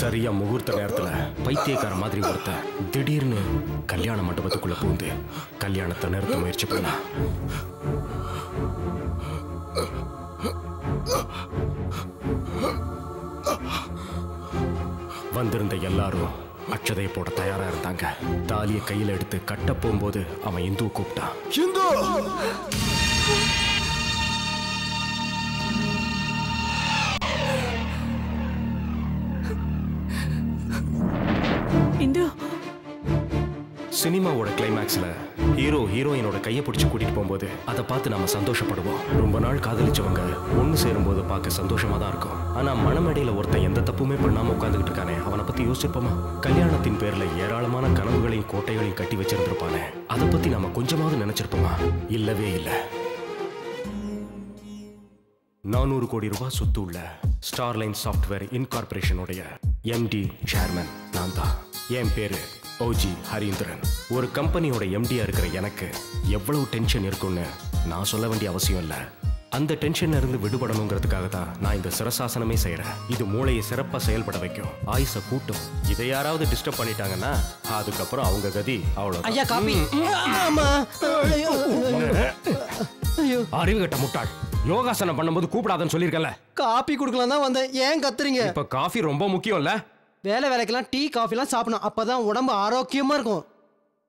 சரியா முகூர்த்த நேரத்துல பைத்தியக்கார மாதிரி ஒருத்த திடீர்னு கல்யாண மண்டபத்துக்குள்ள பூந்து கல்யாணத்தை நிறுத்த முயற்சி பண்ணா. வந்திருந்த எல்லாரும் அட்சதையை போட தயாரா இருந்தாங்க. தாலியை கையில எடுத்து கட்ட போகும்போது அவன் இந்து கூப்பிட்டான். இந்து இந்து சினிமாவோட கிளைமேக்ஸ்ல ஹீரோ ஹீரோயினோட கையை பிடிச்சு கூட்டிட்டு போகும்போது அதை பார்த்து நம்ம சந்தோஷப்படுவோம். ரொம்ப நாள் காதலிச்சவங்க ஒன்னு சேரும் போது பார்க்க சந்தோஷமா தான் இருக்கும். ஆனா மனமேடையில ஒருத்தன் எந்த தப்புமே பண்ணாம உட்காந்துக்கிட்டு இருக்கானே, அவனை பத்தி யோசிச்சிருப்போமா? கல்யாணத்தின் பேர்ல ஏராளமான கனவுகளையும் கோட்டைகளையும் கட்டி வச்சிருந்திருப்பானே, அதை பத்தி நாம கொஞ்சமாவது நினைச்சிருப்போமா? இல்லவே இல்லை. 400 கோடி ரூபாய் சொத்து உள்ள ஸ்டார்லைன் சாஃப்ட்வேர் இன்கார்பரேஷனுடைய எம்டி சேர்மன் நான் தான். என் பேரு ஓஜி ஹரீந்திரன். ஒரு கம்பெனியோட எம்டியா இருக்கிற எனக்கு எவ்வளவு டென்ஷன் இருக்குன்னு நான் சொல்ல வேண்டிய அவசியம் இல்லை. அந்த டென்ஷன்ல இருந்து விடுபடணுங்கிறதுக்காக தான் நான் இந்த சிரசாசனமே செய்யறேன். இது மூளையை சிறப்பா செயல்பட வைக்கும், ஆயுச கூட்டும். இதை யாராவது டிஸ்டர்ப் பண்ணிட்டாங்கன்னா அதுக்கப்புறம் அவங்க கதி அவ்வளவு. ஐயா காபி. அறிவு கட்ட முட்டாள், யோகாசனம் பண்ணும்போது கூப்பிடாதன்னு சொல்லியிருக்கல. காபி குடுக்கலாம் தான் வந்தேன், ஏன் கத்துறீங்க? இப்ப காஃபி ரொம்ப முக்கியம் இல்ல? வேலை வேலைக்கெல்லாம் டீ காஃபிலாம் சாப்பிடணும், அப்பதான் உடம்பு ஆரோக்கியமா இருக்கும்.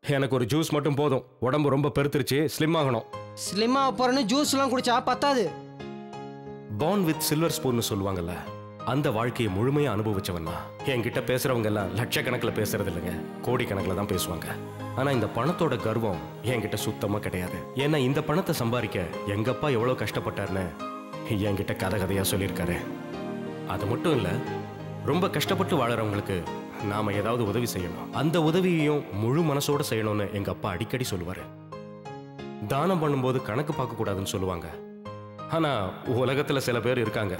எனக்கு ஒரு ஜூஸ் மட்டும் போதும், உடம்பு ரொம்ப பெருத்துருச்சு, ஸ்லிம் ஆகணும். ஸ்லிம்மா போறேன்னு ஜூஸ்லாம் குடிச்சா பத்தாது. பார்ன் வித் சில்வர் ஸ்பூன்னு சொல்லுவாங்கல்ல, அந்த வாழ்க்கையை முழுமையா அனுபவிச்சவன் தான். என்கிட்ட பேசுறவங்க எல்லாம் லட்சக்கணக்கில் பேசுறது இல்லைங்க, கோடிக்கணக்கில் தான் பேசுவாங்க. ஆனா இந்த பணத்தோட கர்வம் என்கிட்ட சுத்தமா கிடையாது. ஏன்னா இந்த பணத்தை சம்பாதிக்க எங்க அப்பா எவ்வளவு கஷ்டப்பட்டாருன்னு என்கிட்ட கதை கதையா சொல்லியிருக்காரு. அது மட்டும் இல்ல, ரொம்ப கஷ்டப்பட்டு வாழறவங்களுக்கு நாம ஏதாவது உதவி செய்யணும், அந்த உதவியையும் முழு மனசோட செய்யணும்னு எங்க அப்பா அடிக்கடி சொல்லுவாரு. தானம் பண்ணும்போது கணக்கு பார்க்க கூடாதுன்னு சொல்லுவாங்க. ஆனா உலகத்துல சில பேர் இருக்காங்க,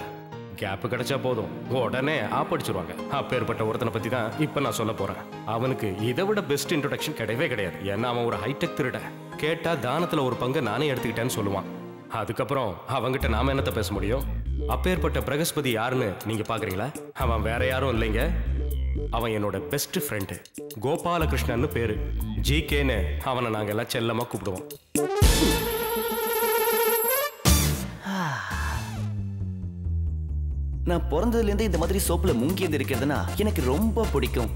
கேப் கிடைச்சா போதும் உடனே ஆப்படிச்சிருவாங்க. அப்பேற்பட்ட ஒருத்தனை பத்தி தான் இப்ப நான் சொல்ல போறேன். அவனுக்கு இதை விட பெஸ்ட் இன்ட்ரோடக்ஷன் கிடையவே கிடையாது. ஏன்னா அவன் ஒரு ஹைடெக் திருட. கேட்டா தானத்துல ஒரு பங்கு நானே எடுத்துக்கிட்டேன்னு சொல்லுவான். அதுக்கப்புறம் அவங்கிட்ட நாம என்னத்த பேச முடியும்? அப்பேற்பட்ட பிரகஸ்பதி யாருன்னு நீங்க பாக்குறீங்களா? அவன் வேற யாரும் இல்லைங்க, அவன் என்னோட பெஸ்ட் ஃப்ரெண்டு கோபாலகிருஷ்ணன் பேரு. ஜிகேன்னு அவனை நாங்க எல்லாம் செல்லமா கூப்பிடுவோம். நான் பிறந்ததுலேருந்து இந்த மாதிரி சோப்புல முங்கி இருக்கிறதுனா எனக்கு ரொம்ப பிடிக்கும்.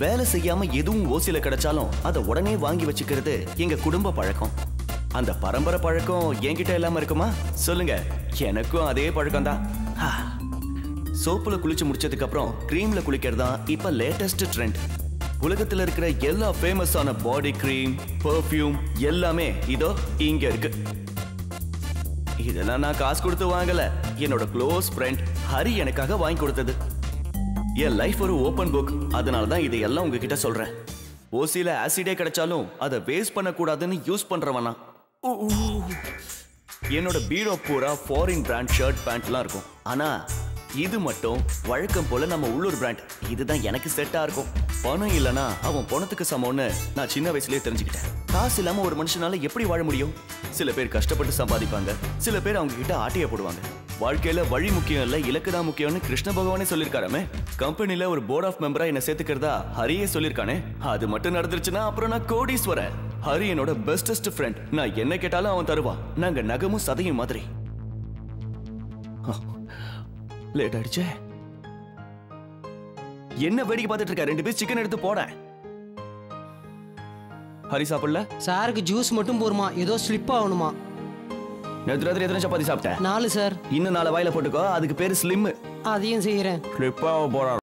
வேலை செய்யாம எதுவும் ஓசில கிடைச்சாலும் அதை உடனே வாங்கி வச்சுக்கிறது எங்க குடும்ப பழக்கம். அந்த பரம்பரை பழக்கம் என்கிட்ட இல்லாம இருக்குமா சொல்லுங்க? எனக்கும் அதே பழக்கம் தான். சோப்புல குளிச்சு முடிச்சதுக்கு அப்புறம் கிரீம்ல குளிக்கிறது தான் இப்ப லேட்டஸ்ட் ட்ரெண்ட். உலகத்துல இருக்கிற எல்லா ஃபேமஸான பாடி கிரீம், பெர்ஃப்யூம் எல்லாமே இதோ இங்க இருக்கு. இதெல்லாம் நான் காசு கொடுத்து வாங்கல, என்னோட க்ளோஸ் ஃப்ரெண்ட் ஹரி எனக்காக வாங்கி கொடுத்தது. என் லைஃப் ஒரு ஓபன் புக், அதனால தான் இதையெல்லாம் உங்ககிட்ட சொல்றேன். ஓசில ஆசிடே கிடைச்சாலும் அதை வேஸ்ட் பண்ணக்கூடாதுன்னு யூஸ் பண்றவனா. என்னோட பீரோ பூரா ஃபாரின் பிராண்ட் ஷர்ட் பேண்ட்லாம் இருக்கும். ஆனா இது மட்டும் வழக்கம் போல நம்ம உள்ளூர் பிராண்ட். இதுதான் எனக்கு செட்டா இருக்கும். பணம் இல்லனா அவன் பணத்துக்கு சமம்னு நான் சின்ன வயசுலயே தெரிஞ்சுக்கிட்டேன். காசு இல்லாம ஒரு மனுஷனால எப்படி வாழ முடியும்? சில பேர் கஷ்டப்பட்டு சம்பாதிப்பாங்க, சில பேர் அவங்க கிட்ட ஆட்டைய போடுவாங்க. வாழ்க்கையில வழி முக்கியம் இல்ல, இலக்கு தான் முக்கியம்னு கிருஷ்ண பகவானே சொல்லிருக்காரமே. கம்பெனில ஒரு போர்ட் ஆஃப் மெம்பரா என்ன சேர்த்துக்கிறதா ஹரியே சொல்லிருக்கானே. அது மட்டும் நடந்துருச்சுன்னா அப்புறம் நான் கோடீஸ்வரன். ஹரி என்னோட பெஸ்டஸ்ட் ஃப்ரெண்ட். நான் என்ன கேட்டாலும் அவன் தருவான். நாங்க நகமும் சதையும் மாதிரி. லேட் ஆயிடுச்சே. என்ன வேடிக்கை பார்த்துட்டு இருக்க? 2 பீஸ் சிக்கன் எடுத்து போட. ஹரி சாப்பிடல? சாருக்கு ஜூஸ் மட்டும் போருமா, ஏதோ ஸ்லிப் ஆகணுமா. நேற்று ராத்திரி எத்தனை சப்பாத்தி சாப்பிட்டேன்? 4 சார். இன்னும் 4 வாயில போட்டுக்கோ, அதுக்கு பேரு ஸ்லிம். அதையும் செய்யறேன். ஸ்லிப் ஆக போறான்.